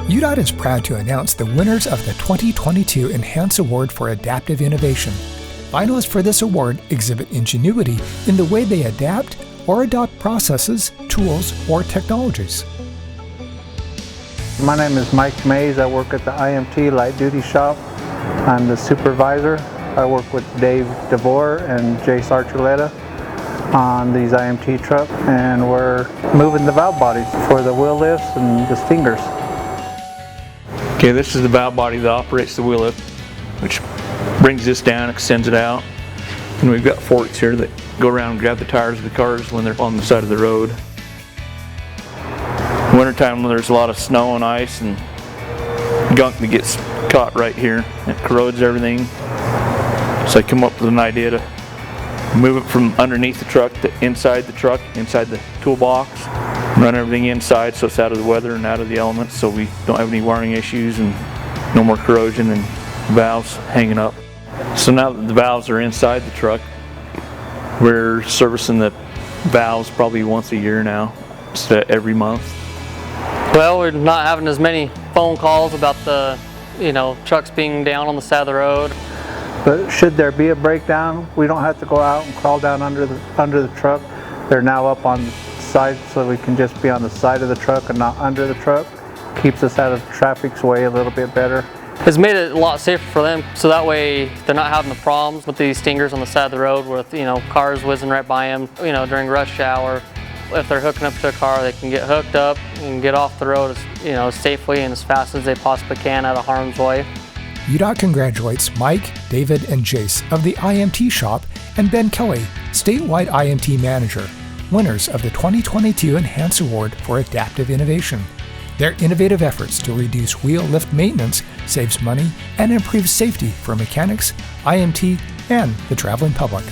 UDOT is proud to announce the winners of the 2022 Enhance Award for Adaptive Innovation. Finalists for this award exhibit ingenuity in the way they adapt or adopt processes, tools, or technologies. My name is Mike Mays. I work at the IMT Light Duty Shop. I'm the supervisor. I work with Dave DeVore and Jace Archuleta on these IMT trucks, and we're moving the valve bodies for the wheel lifts and the stingers. Okay, this is the valve body that operates the wheel lift, which brings this down, extends it out, and we've got forks here that go around and grab the tires of the cars when they're on the side of the road. Wintertime, when there's a lot of snow and ice and gunk that gets caught right here, it corrodes everything. So I come up with an idea to move it from underneath the truck to inside the toolbox, run everything inside so it's out of the weather and out of the elements, so we don't have any wiring issues and no more corrosion and valves hanging up. So now that the valves are inside the truck, we're servicing the valves probably once a year now instead of every month. Well, we're not having as many phone calls about the trucks being down on the side of the road. But should there be a breakdown, we don't have to go out and crawl down under the truck. They're now up on the side, so we can just be on the side of the truck and not under the truck. Keeps us out of traffic's way a little bit better. It's made it a lot safer for them, so that way they're not having the problems with these stingers on the side of the road with cars whizzing right by them during rush hour. If they're hooking up to a car, they can get hooked up and get off the road as safely and as fast as they possibly can out of harm's way. UDOT congratulates Mike, David, and Jace of the IMT Shop and Ben Kelly, statewide IMT Manager, winners of the 2022 Enhance Award for Adaptive Innovation. Their innovative efforts to reduce wheel lift maintenance saves money and improves safety for mechanics, IMT, and the traveling public.